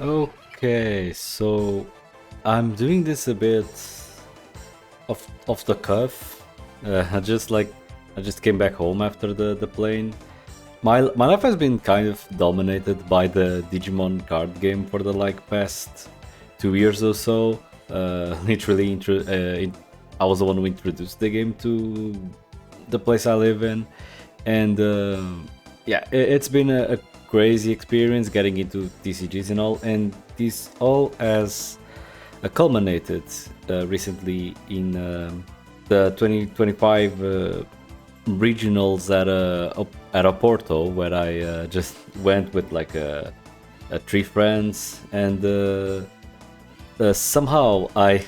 Okay, so I'm doing this a bit off the cuff. I just came back home after the plane. My life has been kind of dominated by the Digimon card game for the past 2 years or so. Literally, I was the one who introduced the game to the place I live in, and yeah, it's been a crazy experience getting into TCGs and all, and this all has culminated recently in the 2025 regionals at Oporto, where I just went with three friends, and somehow I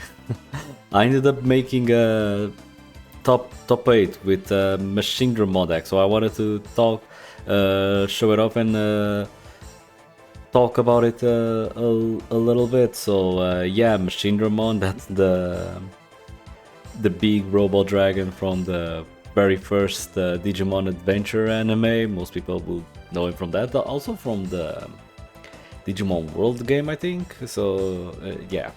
I ended up making a top 8 with Machinedramon deck. So I wanted to show it off, and talk about it a little bit. So yeah, Machinedramon, that's the big robot dragon from the very first Digimon Adventure anime. Most people will know him from that, also from the Digimon World game, I think. So yeah,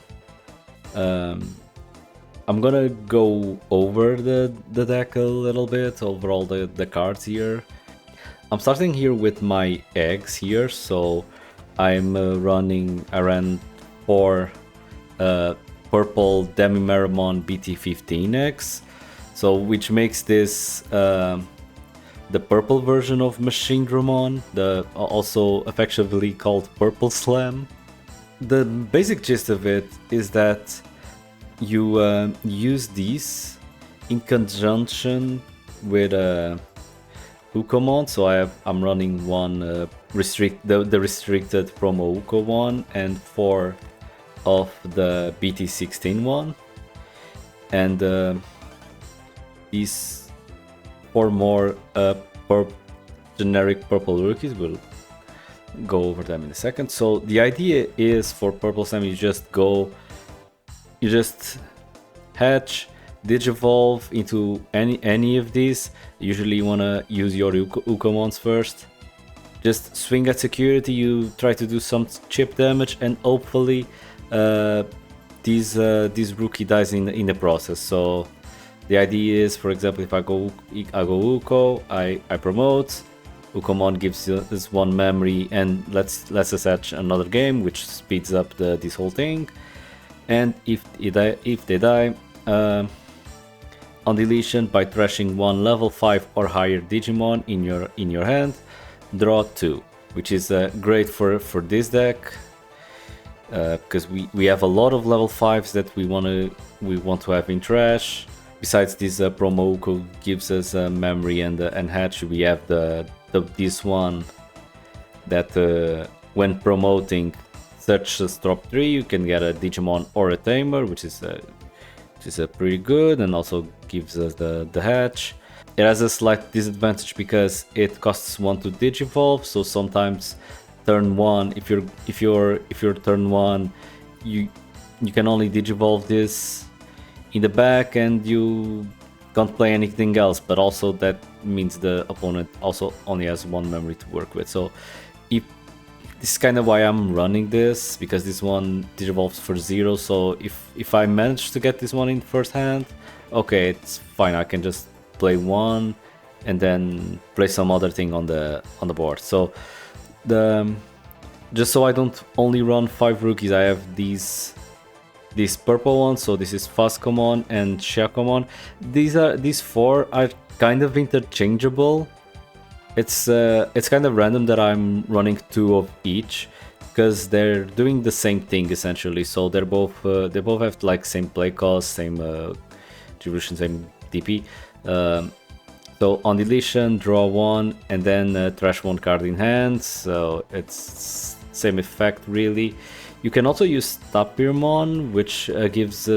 I'm gonna go over the deck a little bit, over all the cards here. I'm starting here with my eggs here, so I'm I ran 4 purple Demimeramon BT-15 eggs, so which makes this the purple version of Machinedramon, also affectionately called Purple Slam. The basic gist of it is that you use these in conjunction with Ukomon. So I'm running one the restricted promo Uko one and 4 of the BT-16 one, and these 4 more generic purple rookies. We'll go over them in a second. So the idea is, for Purple Slam, you just hatch, digivolve into any of these. Usually you want to use your Ukomons first. Just swing at security, you try to do some chip damage, and hopefully this rookie dies in the process. So the idea is, for example, if I go Uko, I promote, Ukomon gives us 1 memory and let's attach another game, which speeds up this whole thing. And if they die on deletion by thrashing 1 level 5 or higher Digimon in your hand, draw 2, which is great for this deck, because we have a lot of level 5s that we want to have in trash. Besides this, promo Uko gives us memory and hatch. We have this one that when promoting such as drop 3, you can get a Digimon or a Tamer, which is pretty good, and also gives us the hatch. It has a slight disadvantage because it costs 1 to digivolve. So sometimes turn 1, if you're turn 1, you can only digivolve this in the back and you can't play anything else. But also that means the opponent also only has 1 memory to work with. So this is kind of why I'm running this, because this one digivolves for 0. So if I manage to get this one in first hand, okay, it's fine. I can just play 1 and then play some other thing on the board. So just so I don't only run 5 rookies, I have these purple ones. So this is Fastcomon and Shakomon. These 4 are kind of interchangeable. It's kind of random that I'm running 2 of each, because they're doing the same thing essentially. So they both have like same play cost, same distribution, same DP. So on deletion, draw 1 and then trash 1 card in hand. So it's same effect really. You can also use Tapirmon, which gives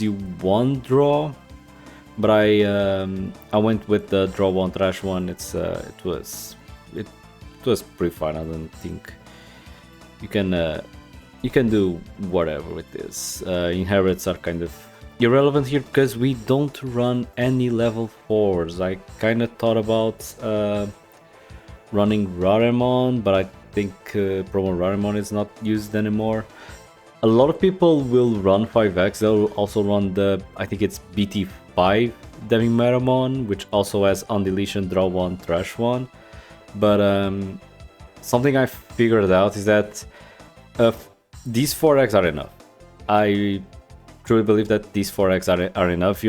you 1 draw. But I went with the draw 1 trash 1. It was pretty fun. I don't think you can do whatever with this. Inherits are kind of irrelevant here because we don't run any level 4s. I kind of thought about running Raremon, but think Promo Rarimon is not used anymore. A lot of people will run 5X. They'll also run the, I think it's BT-5 Demimeramon, which also has Undeletion, Draw 1, Trash 1. But something I figured out is that these 4X are enough. I truly believe that these 4X are enough.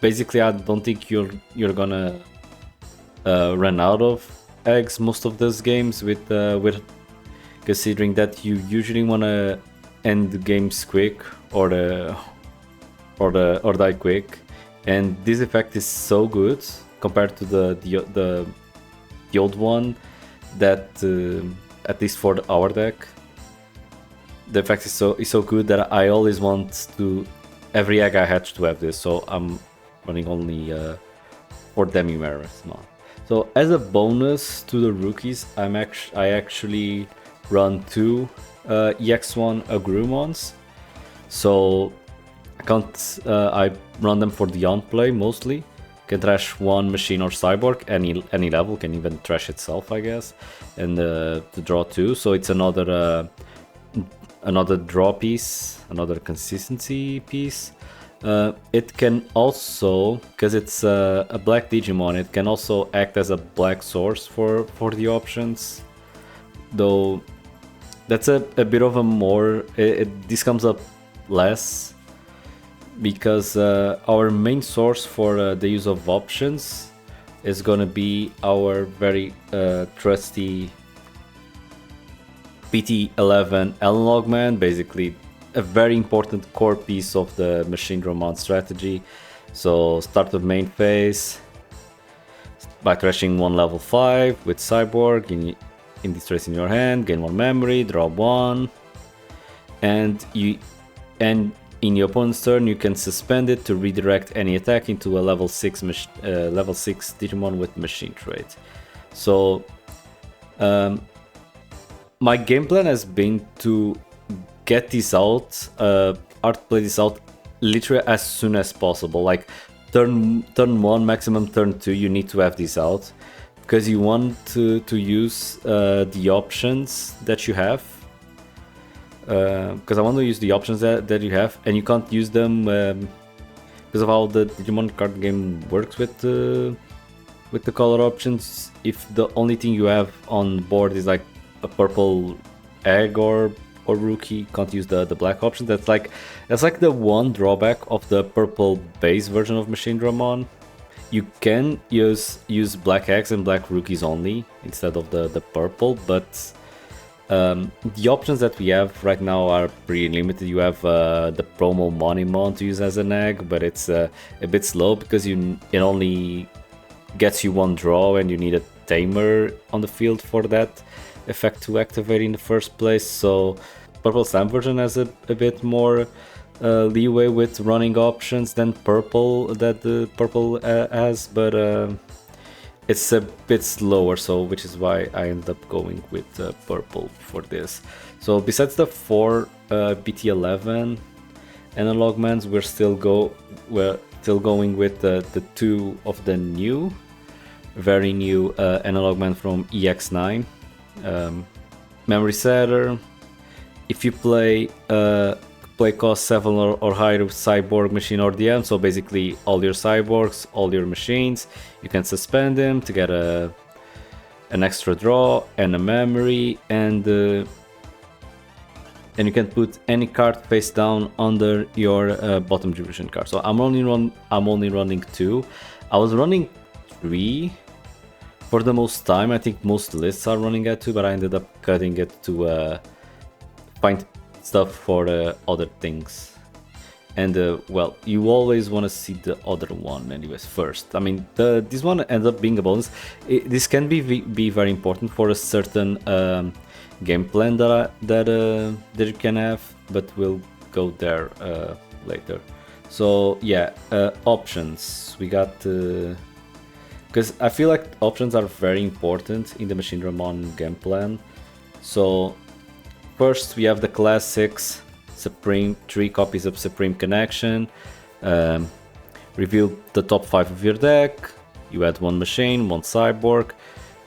Basically, I don't think you're gonna run out of eggs most of those games with considering that you usually wanna end the games quick or die quick, and this effect is so good compared to the old one that at least for our deck, the effect is so good that I always want to every egg I hatch to have this. So I'm running only 4 Demimeramon. So as a bonus to the rookies, I actually run 2 EX1 Agrumons. So I run them for the on-play mostly. Can trash 1 machine or cyborg, any level, can even trash itself, I guess, and to draw 2. So it's another draw piece, another consistency piece. It can also, because it's a black Digimon, it can also act as a black source for the options. Though that's a bit of a more, this comes up less, because our main source for the use of options is gonna be our very trusty BT-11 Analog Man, basically a very important core piece of the Machinedramon strategy. So start of main phase by trashing 1 level 5 with Cyborg in distress in your hand, gain 1 memory, draw 1, and in your opponent's turn you can suspend it to redirect any attack into a level 6 Digimon with machine trait. So my game plan has been to get this out, play this out literally as soon as possible. Like turn 1, maximum turn 2, you need to have this out, because you want to use the options that you have. Because I want to use the options that you have, and you can't use them because of how the Digimon card game works with the color options. If the only thing you have on board is like a purple egg or rookie, can't use the black option. That's like the one drawback of the purple base version of Machinedramon. You can use black eggs and black rookies only instead of the purple, but the options that we have right now are pretty limited. You have the promo Monimon to use as an egg, but it's a bit slow because it only gets you 1 draw, and you need a tamer on the field for that effect to activate in the first place. So purple slam version has a bit more leeway with running options than purple that the purple has, but it's a bit slower, so which is why I ended up going with purple for this. So besides the 4 BT-11 analog mans, we're still going with the 2 of the very new analog man from EX9. Memory setter. If you play cost 7 or higher cyborg machine or DM, so basically all your cyborgs, all your machines, you can suspend them to get an extra draw and a memory, and you can put any card face down under your bottom distribution card. So I'm only running 2. I was running 3 for the most time. I think most lists are running at 2, but I ended up cutting it to find stuff for other things. And well, you always want to see the other one anyways first. I mean, this one ends up being a bonus. This can be very important for a certain game plan that you can have, but we'll go there later. So yeah, options. We got because I feel like options are very important in the Machinedramon game plan. So first we have the classics. Supreme, 3 copies of Supreme Connection. Reveal the top 5 of your deck. You add 1 machine, 1 cyborg.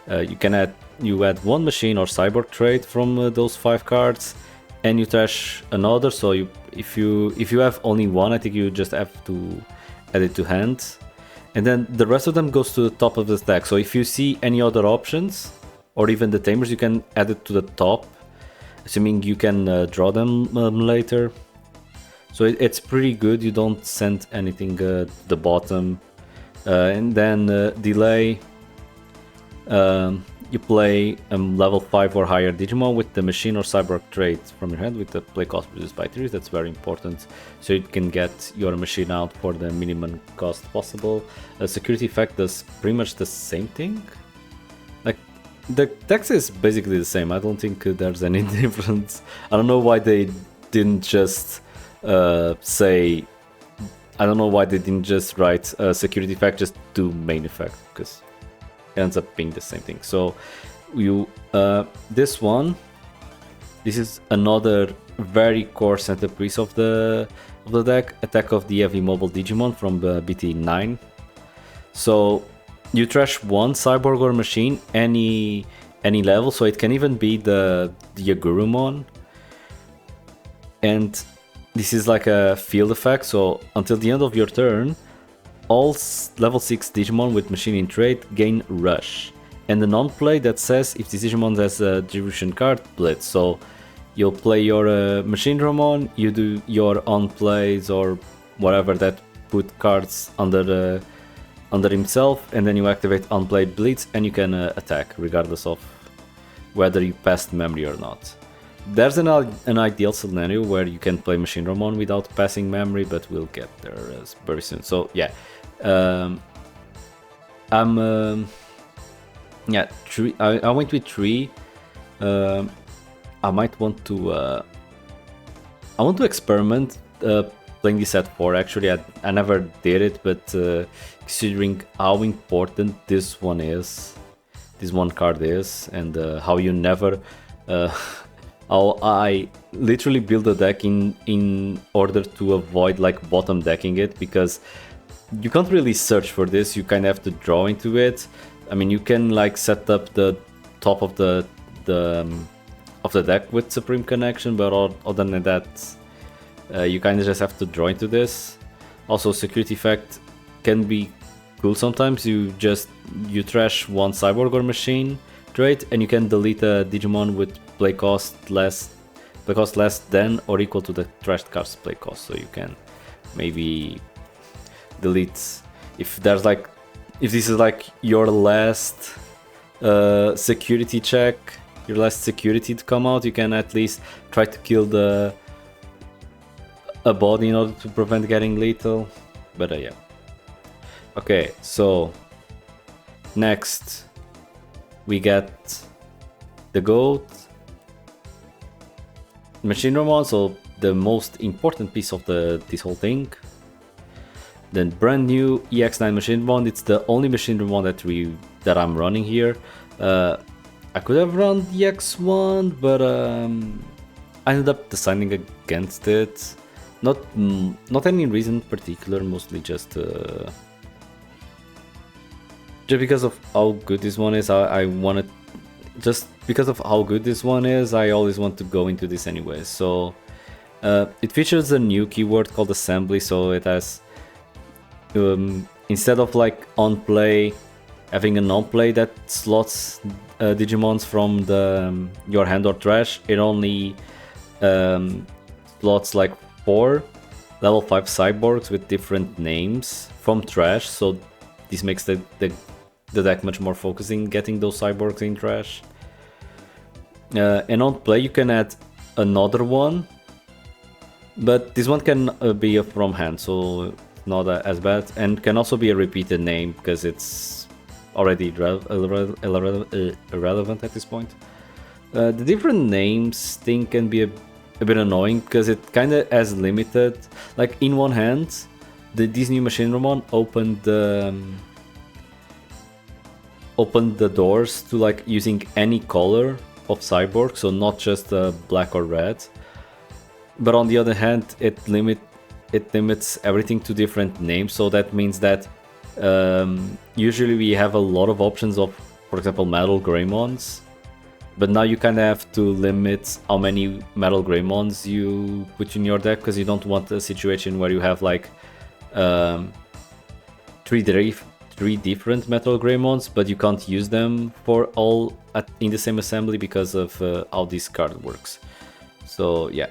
You can add you add one machine or cyborg trait from those 5 cards, and you trash another. So if you have only one, I think you just have to add it to hand, and then the rest of them goes to the top of the stack. So if you see any other options, or even the tamers, you can add it to the top, assuming you can draw them later. So it's pretty good. You don't send anything the bottom, and then delay. You play level 5 or higher Digimon with the machine or cyborg trait from your hand with the play cost reduced by 3. That's very important, so you can get your machine out for the minimum cost possible. Security effect does pretty much the same thing. Like, the text is basically the same. I don't think there's any difference. I don't know why they didn't just say... I don't know why they didn't just write security effect, just do main effect, because it ends up being the same thing. So you this is another very core centerpiece of the deck, Attack of the Heavy Mobile Digimon from BT-9. So you trash one cyborg or machine any level, so it can even be the Agurumon, and this is like a field effect. So until the end of your turn, all level 6 Digimon with machine in trait gain Rush, and the non-play that says if this Digimon has a distribution card, Blitz. So you'll play your Machinedramon, you do your on-plays or whatever that put cards under himself, and then you activate on-play Blitz, and you can attack regardless of whether you passed memory or not. There's an ideal scenario where you can play Machinedramon without passing memory, but we'll get there very soon. So yeah, I went with 3. I might want to experiment playing this at 4. Actually, I never did it, but considering how important this one card is, and how you never how I literally build a deck in order to avoid like bottom decking it, because you can't really search for this. You kind of have to draw into it. I mean, you can like set up the top of the deck with Supreme Connection, but other than that, you kind of just have to draw into this. Also, security effect can be cool sometimes. You trash one cyborg or machine trait, and you can delete a Digimon with play cost less than or equal to the trashed card's play cost. So you can maybe delete if this is like your last security check, your last security to come out. You can at least try to kill a body in order to prevent getting lethal. But yeah. Okay, so next we get the GOAT, Machinedramon, so the most important piece of this whole thing. Then brand new EX9 Machinedramon. It's the only Machinedramon that I'm running here. I could have run the X1, but I ended up deciding against it. Not any reason particular, mostly just because of how good this one is. Just because of how good this one is, I always want to go into this anyway. So it features a new keyword called assembly. So it has instead of like on play, having an on play that slots Digimons from your hand or trash, it only slots like 4 level 5 cyborgs with different names from trash. So this makes the deck much more focusing, getting those cyborgs in trash. And on play you can add another one, but this one can be from hand, so not as bad, and can also be a repeated name because it's already irrelevant at this point. The different names thing can be a bit annoying because it kind of has limited, like in one hand this new Machinedramon opened the doors to like using any color of cyborg, so not just black or red. But on the other hand, it limits everything to different names. So that means that usually we have a lot of options of, for example, Metal Greymons but now you kind of have to limit how many Metal Greymons you put in your deck, because you don't want a situation where you have like three different Metal Greymons, but you can't use them for all in the same assembly because of how this card works. So yeah,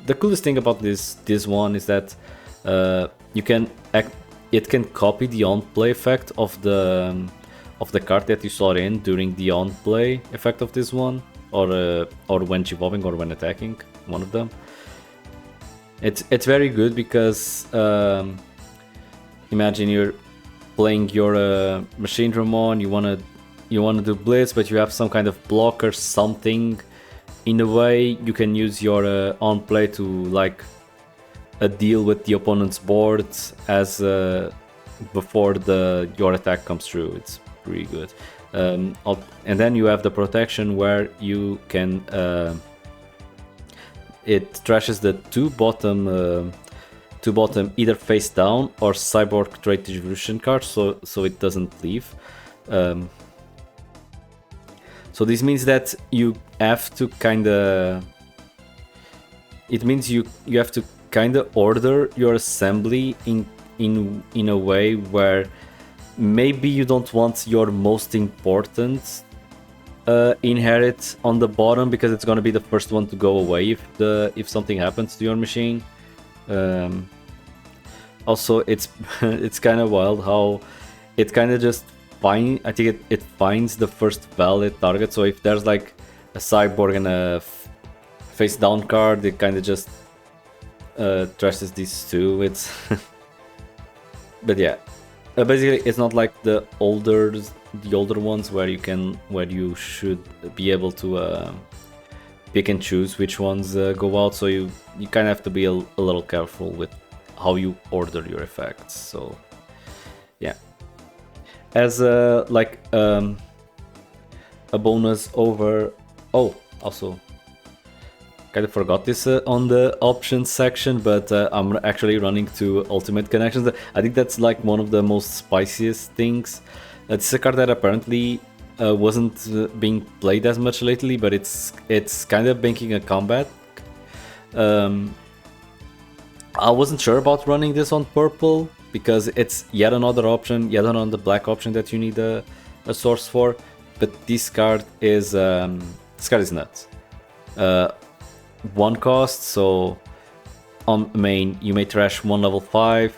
the coolest thing about this one is that it can copy the on-play effect of the card that you saw in during the on-play effect of this one, or when evolving or when attacking, one of them. It's very good because imagine you're playing your Machinedramon, you wanna do blitz, but you have some kind of blocker, something. In a way, you can use your on-play to like deal with the opponent's board as before your attack comes through. It's pretty good. And then you have the protection where you can it trashes the two bottom either face down or cyborg trait distribution cards, so it doesn't leave. So this means that you have to order your assembly in a way where maybe you don't want your most important inherit on the bottom, because it's going to be the first one to go away if something happens to your machine. Also, it's kind of wild how it kind of just it finds the first valid target. So if there's like a cyborg and a face down card, it kind of just trashes these two. It's but yeah, basically it's not like the older ones where you should be able to pick and choose which ones go out. So you kind of have to be a little careful with how you order your effects. So yeah, as a bonus over. Oh, also kind of forgot this on the options section, but I'm actually running 2 ultimate connections. I think that's like one of the most spiciest things. It's a card that apparently wasn't being played as much lately, but it's kind of banking a comeback. I wasn't sure about running this on purple because it's yet another black option that you need a source for. But this card is nuts. 1 cost, so on main you may trash one level 5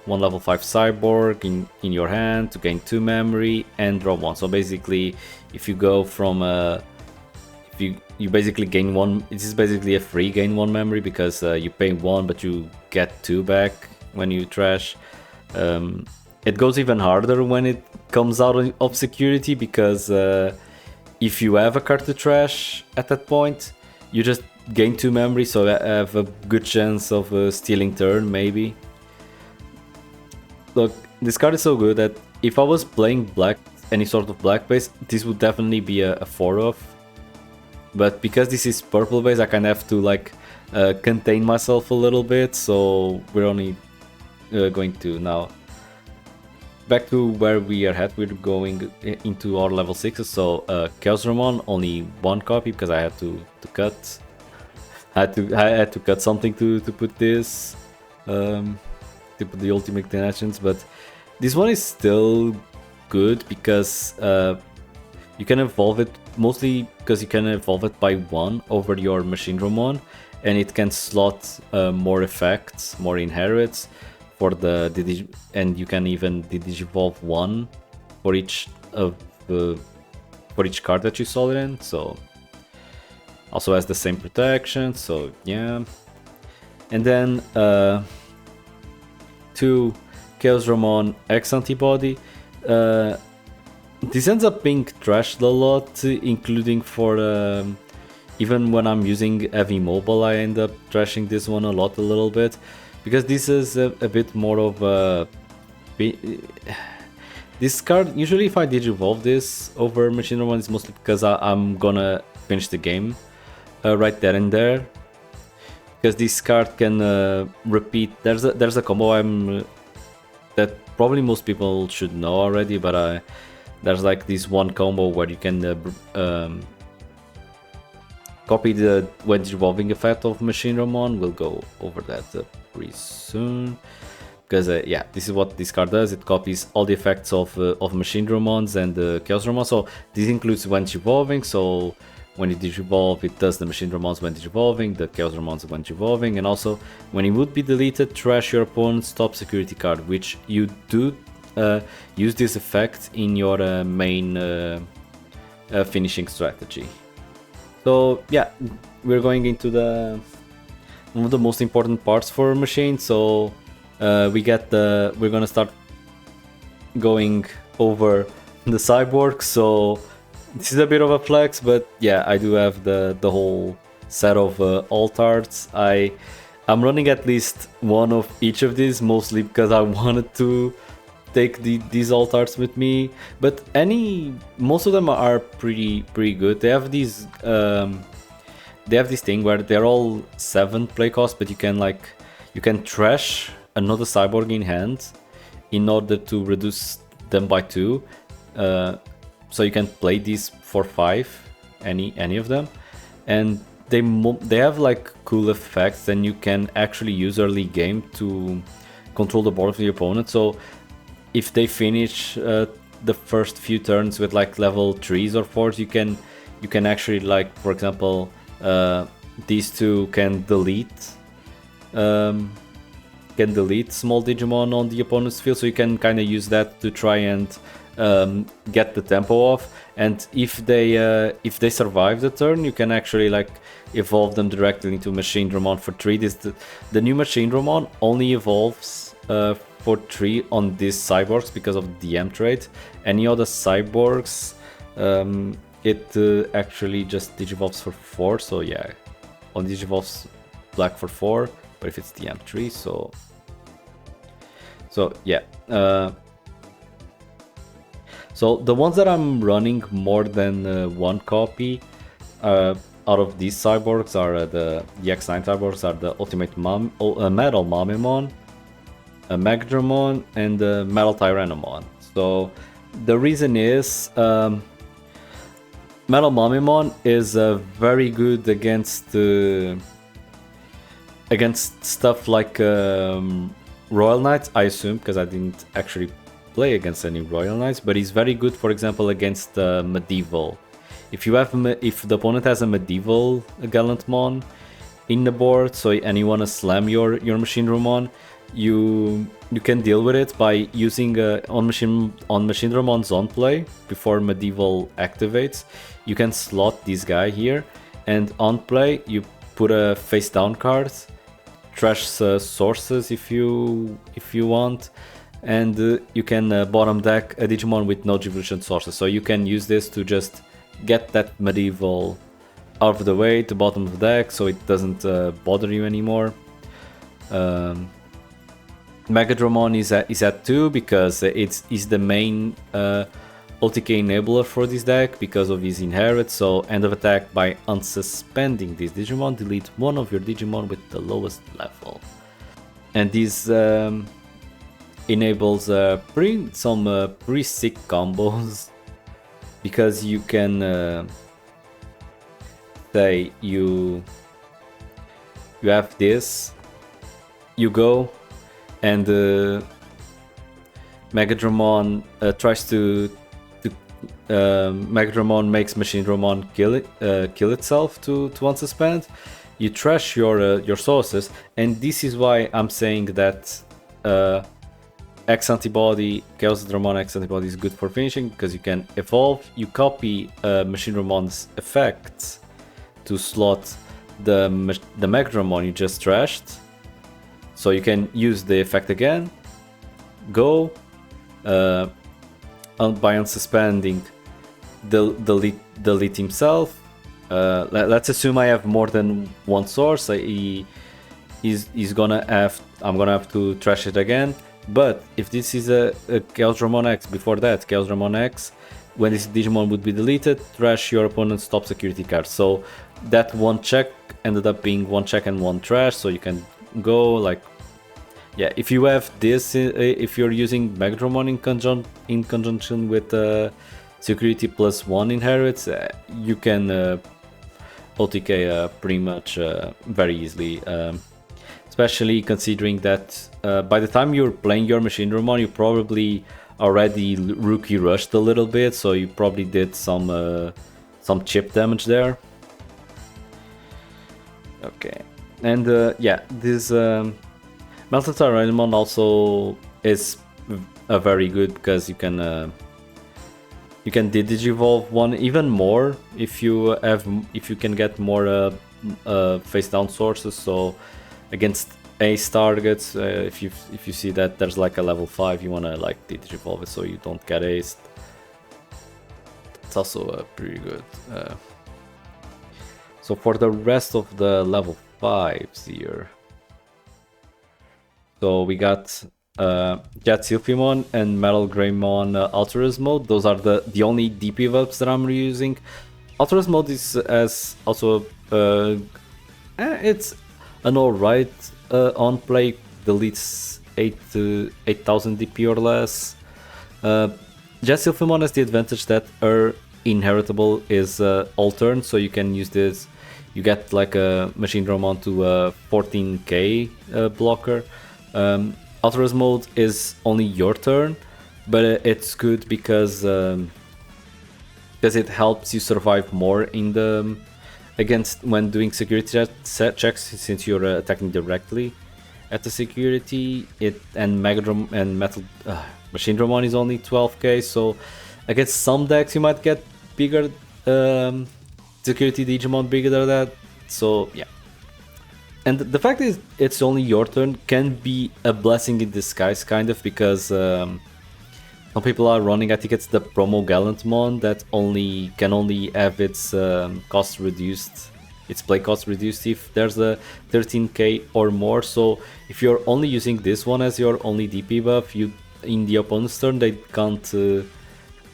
cyborg in your hand to gain 2 memory and draw 1. So basically, if you go from you basically gain 1. This is basically a free gain 1 memory because you pay 1 but you get 2 back when you trash. It goes even harder when it comes out of security, because if you have a card to trash at that point, you just gain 2 memory, so I have a good chance of stealing turn, maybe. Look, this card is so good that if I was playing black, any sort of black base, this would definitely be a 4-off. But because this is purple base, I kind of have to like contain myself a little bit, so we're only going to now back to where we are at. We're going into our level 6s. So Gameplan, only 1 copy because I had to cut. I had to cut something to put this, to put the ultimate connections. But this one is still good because you can evolve it, mostly because you can evolve it by 1 over your Machinedramon, and it can slot more effects, more inherits for and you can even digivolve 1 for each card that you saw it in. So also has the same protection, so yeah. And then 2 Gameplan X antibody. This ends up being trashed a lot, including for even when I'm using heavy mobile, I end up trashing this one a little bit, because this is a bit more of a this card. Usually if I digivolve this over Machinedramon, it's mostly because I'm gonna finish the game right there and there, because this card can repeat. There's a combo that probably most people should know already, but there's like this one combo where you can copy the when evolving effect of Machinedramon. We'll go over that pretty soon. Because yeah, this is what this card does. It copies all the effects of Machinedramons and Chaosdramon. So this includes when evolving. So when you digivolve, it does the Machinedramons when digivolving, the Chaosdramons when digivolving, and also when it would be deleted, trash your opponent's top security card, which you do use this effect in your main finishing strategy. So yeah, we're going into one of the most important parts for Machine. So we're gonna start going over the cyborg. So this is a bit of a flex, but yeah, I do have the whole set of alt arts. I'm running at least one of each of these, mostly because I wanted to take these alt arts with me. But most of them are pretty good. They have these they have this thing where they're all 7 play cost, but you can trash another cyborg in hand in order to reduce them by 2. So you can play these for 5, any of them, and they have like cool effects, and you can actually use early game to control the board of your opponent. So if they finish the first few turns with like level 3s or 4s, you can actually, like, for example, these two can delete small Digimon on the opponent's field, so you can kind of use that to try and get the tempo off. And if they survive the turn, you can actually like evolve them directly into Machinedramon for 3. The new Machinedramon only evolves for 3 on these cyborgs because of the M trait. Any other cyborgs, it actually just digivolves for 4. So yeah, on digivolves black for 4, but if it's the M3, so yeah. So the ones that I'm running more than one copy out of these cyborgs are the X9 cyborgs are the Ultimate Metal Mamemon, Machinedramon, and Metal Tyrannomon. So the reason is Metal Mamemon is very good against stuff like Royal Knights, I assume, because I didn't actually play against any Royal Knights, but he's very good, for example, against Medieval. If the opponent has a Medieval Gallantmon in the board, and you want to slam your Machinedramon, you can deal with it by using on Machinedramon's on play before Medieval activates. You can slot this guy here, and on play you put a face down card, trash sources if you want, and you can bottom deck a Digimon with no Evolution sources. So you can use this to just get that Medieval out of the way to bottom of the deck, so it doesn't bother you anymore. Machinedramon is at 2 because it's the main OTK enabler for this deck because of his inherit. So end of attack, by unsuspending this Digimon, delete one of your Digimon with the lowest level. And this enables some pretty sick combos, because you can say you have this, you go, and Machinedramon tries to Machinedramon makes Machinedramon kill itself to unsuspend. You trash your sources, and this is why I'm saying that X antibody, Chaosdramon X antibody is good for finishing, because you can evolve, you copy Machinedramon's effects to slot the Machinedramon you just trashed, so you can use the effect again, go by unsuspending, delete himself. Let's assume I have more than one source. I'm gonna have to trash it again. But if this is a Chaosdramon X, before that, Chaosdramon X, when this Digimon would be deleted, trash your opponent's top security card. So that one check ended up being one check and one trash, so you can go like, yeah, if you have this, if you're using Machinedramon in conjunction with security plus 1 inherits, you can OTK pretty much very easily. Especially considering that by the time you're playing your Machinedramon, you probably already rookie rushed a little bit, so you probably did some chip damage there. Okay, and yeah, this Machinedramon also is very good because you can Digivolve one even more if you can get more face down sources. So against ace targets, if you see that there's like a level 5, you wanna like Digivolve it so you don't get aced. It's also pretty good. So for the rest of the level 5s here, so we got Jet Sylphimon and Metal Greymon Alterous Mode. Those are the only DP buffs that I'm reusing. Alterous Mode is as also it's an alright on play, deletes 8,000 DP or less. Jet Sylphimon has the advantage that her inheritable is all turn, so you can use this. You get like a Machinedramon to 14k blocker. Alterous Mode is only your turn, but it's good because it helps you survive more in the against when doing security checks, since you're attacking directly at the security. Machinedramon is only 12k, so against some decks you might get bigger security Digimon bigger than that. So yeah. And the fact is, it's only your turn can be a blessing in disguise, kind of, because some people are running, I think it's the promo Gallantmon that can only have its cost reduced, its play cost reduced if there's a 13k or more. So if you're only using this one as your only DP buff, in the opponent's turn they can't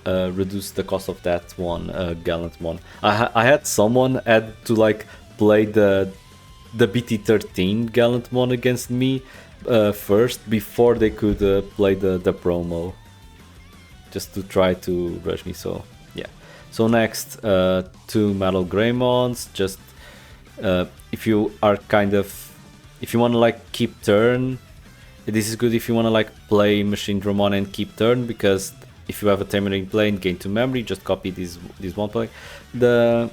reduce the cost of that one Gallantmon. I had someone had to like play the BT-13 Gallantmon against me first before they could play the promo, just to try to rush me. So yeah. So next, 2 Metal Greymons. Just if you want to like keep turn, this is good if you want to like play Machinedramon and keep turn, because if you have a Tamer in play and gain 2 memory, just copy this one play. The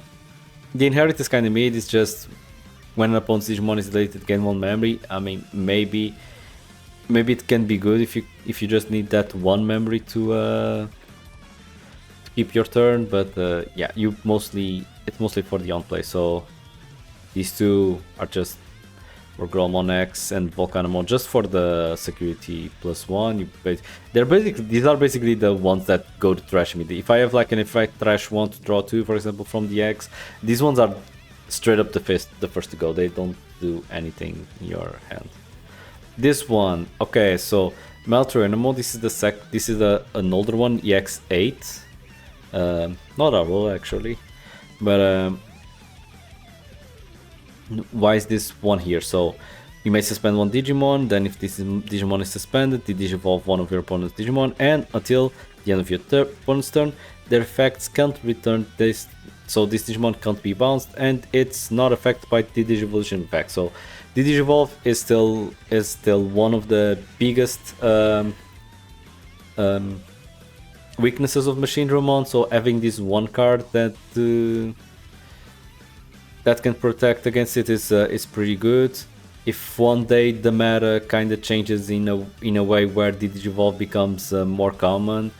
inherit is kind of made. It's just when an opponent's Digimon is deleted, gain 1 memory. I mean, maybe it can be good if you just need that 1 memory to keep your turn. But yeah, it's mostly for the on play. So these two are just for Gromon X and Volcanomon just for the security +1. These are basically the ones that go to trash me. If I have like an effect trash 1 to draw 2, for example, from the X, these ones are straight up the first to go. They don't do anything in your hand. This one, okay, so Machinedramon, this is an older one, EX8. Not old actually, but why is this one here? So you may suspend 1 Digimon, then if this Digimon is suspended, you Digivolve one of your opponent's Digimon, and until the end of your opponent's turn, their effects can't return this. So this Digimon can't be bounced, and it's not affected by the Digivolution effect. So the Digivolve is still one of the biggest weaknesses of Machinedramon. So having this one card that can protect against it is pretty good. If one day the meta kind of changes in a way where the Digivolve becomes more common,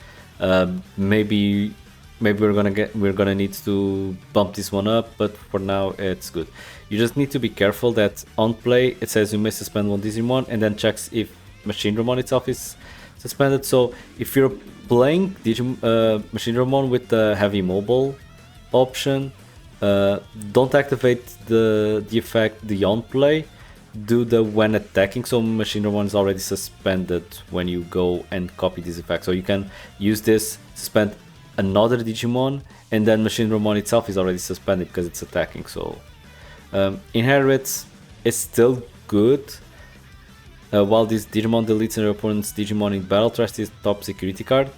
maybe we're gonna need to bump this one up, but for now it's good. You just need to be careful that on play it says you may suspend 1 Digimon, and then checks if Machinedramon itself is suspended. So if you're playing Machinedramon with the heavy mobile option, don't activate the effect, the on play. Do the when attacking, so Machinedramon is already suspended when you go and copy this effect. So you can use this, suspend another Digimon, and then Machinedramon itself is already suspended because it's attacking. So Inherit is still good. While this Digimon deletes your opponent's Digimon in battle, trash is top security card.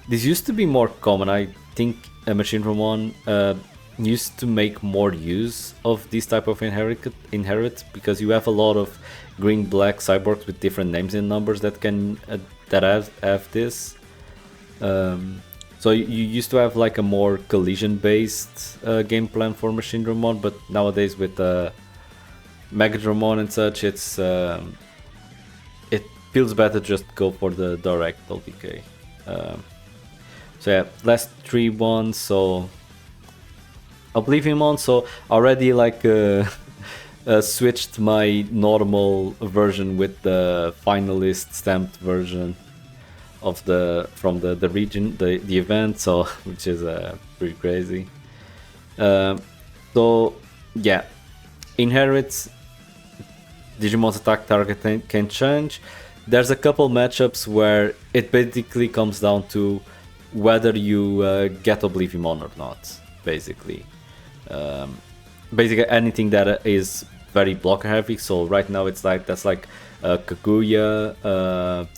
This used to be more common. I think Machinedramon used to make more use of this type of inherit because you have a lot of green black cyborgs with different names and numbers that can that have this. So you used to have like a more collision based game plan for Machinedramon, but nowadays with Megadramon and such, it feels better just go for the direct LPK. So yeah, last 3 ones. So Oblivion, so already like switched my normal version with the finalist stamped version of from the region, the event, so which is pretty crazy. So yeah, inherits Digimon's attack target can change. There's a couple matchups where it basically comes down to whether you get Oblivion or not, basically. Basically anything that is very blocker heavy. So right now it's like that's like Kaguya,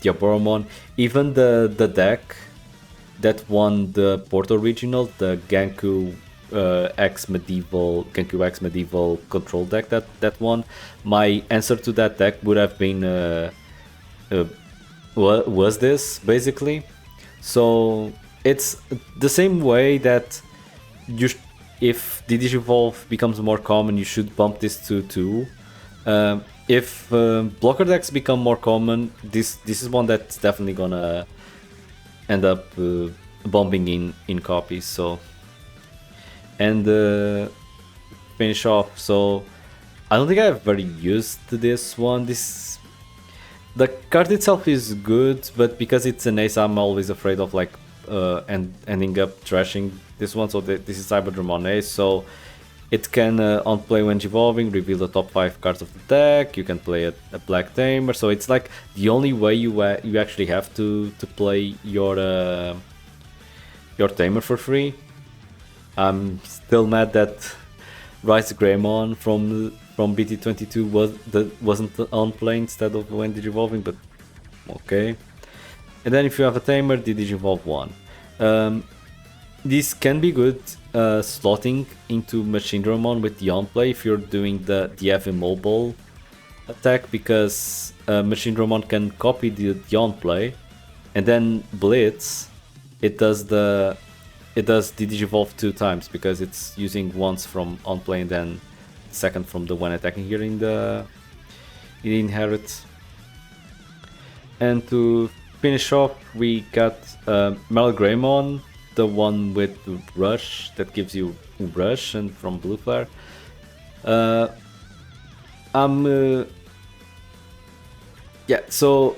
Diaboromon, even the deck that won the Porto Regional, the Genku X Medieval control deck that won. My answer to that deck would have been was this basically. So it's the same way that if the Digivolve becomes more common, you should bump this to 2. If blocker decks become more common, this is one that's definitely gonna end up bumping in copies. So and finish off. So I don't think I've very used this one. The card itself is good, but because it's an ace, I'm always afraid of like ending up trashing this one. So this is Cyberdramon Ace, so it can on play when evolving, reveal the top 5 cards of the deck. You can play a Black Tamer, so it's like the only way you actually have to play your Tamer for free. I'm still mad that Rise Greymon from BT-22 wasn't on play instead of when Digivolving, but okay. And then if you have a Tamer, the Digivolve 1. This can be good slotting into Machinedramon with the on-play if you're doing the heavy mobile attack, because Machinedramon can copy the on-play and then Blitz. It does the Digivolve 2 times because it's using once from on-play and then second from the one attacking here in the inherit. And to finish off, we got Metal Greymon, the one with Rush that gives you Rush, and from Blue Flare. Yeah, so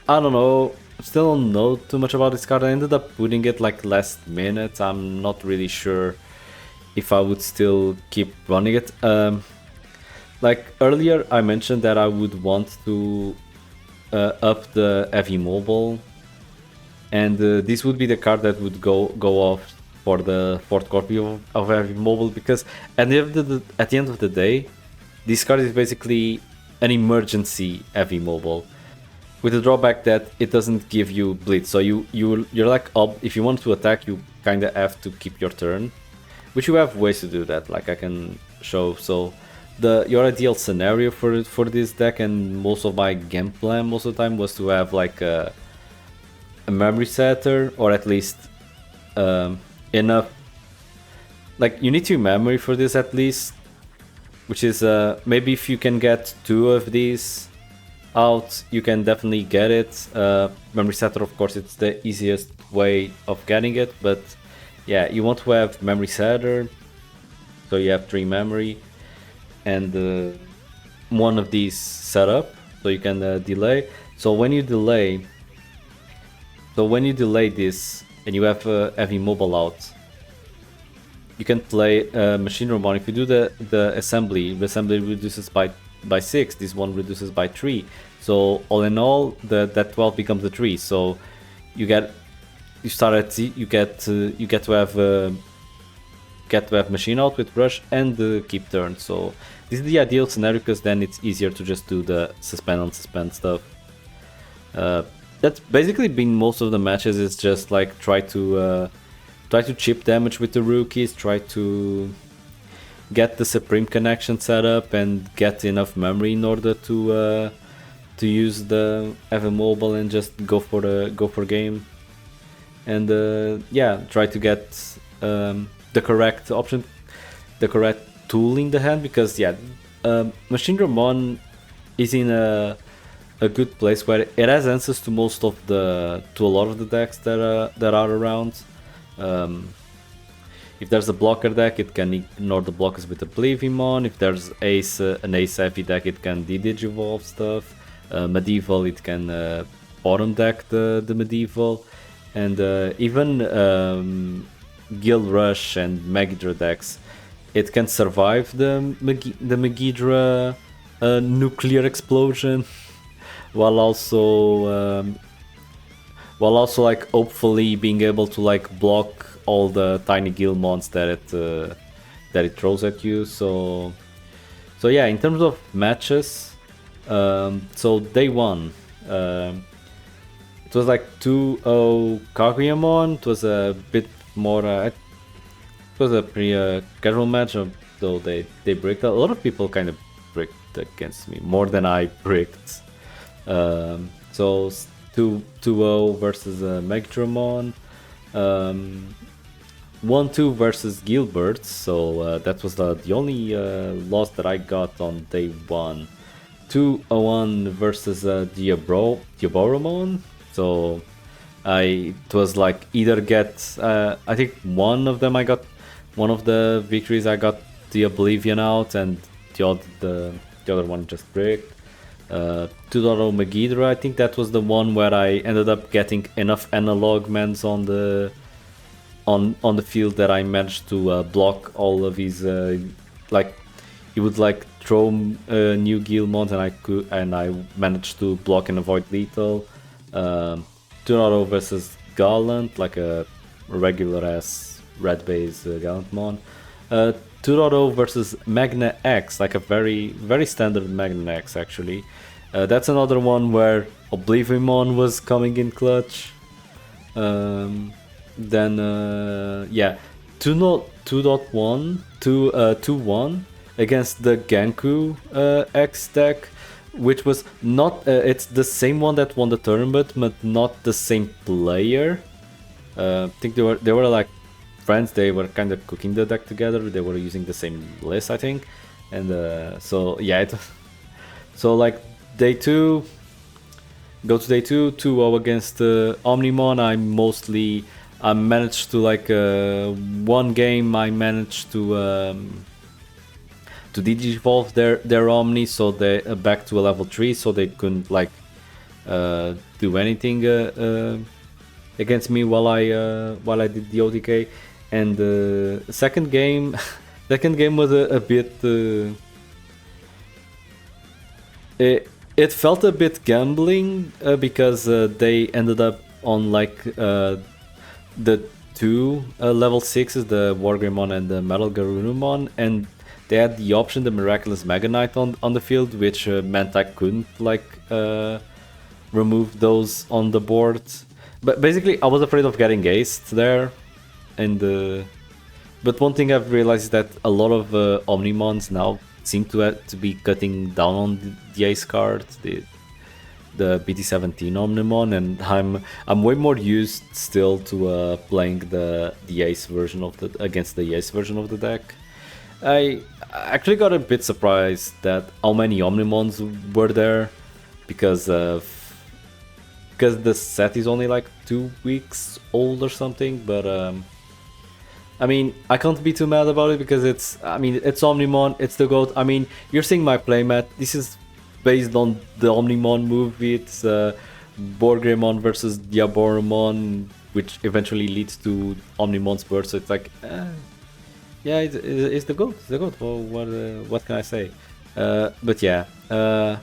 I don't know. Still don't know too much about this card. I ended up putting it like last minute. I'm not really sure if I would still keep running it. Like earlier, I mentioned that I would want to up the heavy mobile, and this would be the card that would go off for the 4th copy of heavy mobile, because at the end of the day, this card is basically an emergency heavy mobile, with the drawback that it doesn't give you blitz. So you're like if you want to attack, you kind of have to keep your turn, which you have ways to do that, like I can show. So your ideal scenario for this deck, and most of my game plan most of the time, was to have like a memory setter, or at least enough. Like you need 2 memory for this at least, which is maybe if you can get 2 of these out, you can definitely get it. Memory setter, of course, it's the easiest way of getting it, but yeah, you want to have memory setter, so you have 3 memory, and 1 of these set up, so you can delay. So when you delay this and you have heavy mobile out, you can play Machinedramon. If you do the assembly reduces by 6, this one reduces by 3. So all in all, that 12 becomes a 3. So you start at Z, you get to have machine out with rush and keep turn. So this is the ideal scenario, because then it's easier to just do the suspend on suspend stuff. That's basically been most of the matches. It's just like try to chip damage with the rookies, try to get the Supreme connection set up and get enough memory in order to use the Evan Mobile and just go for game. And yeah, try to get the correct option, the correct tool in the hand, because yeah, Machinedramon is in a good place where it has answers to a lot of the decks that are around. If there's a blocker deck, it can ignore the blockers with Oblivion. If there's an ace heavy deck, it can Digivolve stuff. Medieval, it can bottom deck the medieval, and even Guild Rush and Megidra decks, it can survive the Megidra nuclear explosion, while also like hopefully being able to like block all the tiny Guildmons that it throws at you. So yeah, in terms of matches, so day one, it was like 2-0 Kaguyamon. It was a bit more. It was a pretty casual match, though they bricked. A lot of people kind of bricked against me more than I bricked. So 2-0 versus Machinedramon. 1-2 versus Gilbert, so that was the only loss that I got on day one. 2-1 versus Diaboromon, so it was like either get I think one of the victories I got the Oblivion out, and the other one just bricked. 2-0 Megidra, I think that was the one where I ended up getting enough analog mans on the field that I managed to block all of his like he would like throw new Guildmons, and I managed to block and avoid lethal. 2-0 versus Gallant, like a regular ass red base Gallantmon. 2-0 versus Magna X, like a very very standard Magna X actually. That's another one where Oblivionmon was coming in clutch. Then yeah, 2-1 against the Genku X deck, which was not it's the same one that won the tournament, but not the same player. I think they were like friends. They were kind of cooking the deck together. They were using the same list, I think, and so yeah, so like day two. Go to day 2-0 against Omnimon. I managed to like one game. I managed to digivolve their Omni, so they back to a level 3, so they couldn't like do anything against me while I did the OTK. And the second game was a bit. It felt a bit gambling because they ended up on like the two level 6s, the Wargreymon and the Metal Garunumon, and they had the option, the Miraculous Mega Knight on the field, which meant I couldn't like remove those on the board. But basically, I was afraid of getting aced there, and but one thing I've realized is that a lot of Omnimons now seem to be cutting down on the ace card, the BT-17 Omnimon, and I'm way more used still to playing the ace version against the ace version of the deck. I actually got a bit surprised that how many Omnimons were there, because the set is only like 2 weeks old or something, but I mean, I can't be too mad about it because it's Omnimon, it's the GOAT. I mean, you're seeing my playmat. This is based on the Omnimon movie. It's Borgreymon versus Diaboromon, which eventually leads to Omnimon's birth. So it's like, yeah, it's the GOAT. It's the GOAT. Well, what can I say? But yeah, the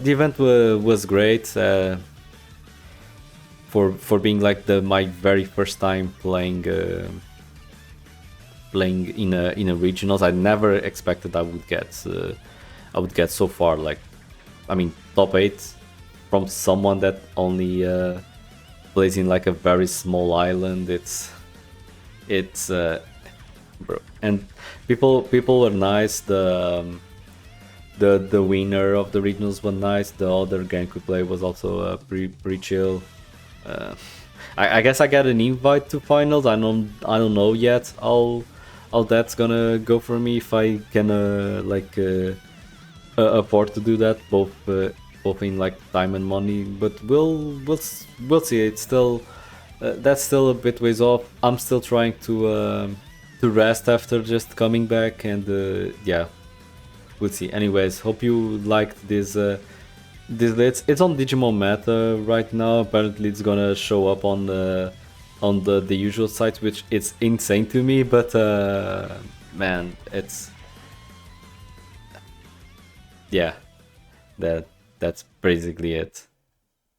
event was great. For being like my very first time playing in a regionals. I never expected I would get so far. Like, I mean, top 8 from someone that only plays in like a very small island. It's it's bro, and people were nice. The winner of the regionals was nice. The other game we play was also pretty chill. Uh, I guess I get an invite to finals. I don't know yet how that's gonna go for me, if I can afford to do that, both in like time and money. But we'll see. It's still that's still a bit ways off. I'm still trying to rest after just coming back, and yeah, we'll see. Anyways, hope you liked this list. It's on Digimon Meta right now. Apparently, it's gonna show up on the usual sites, which is insane to me. But man, it's yeah, that's basically it.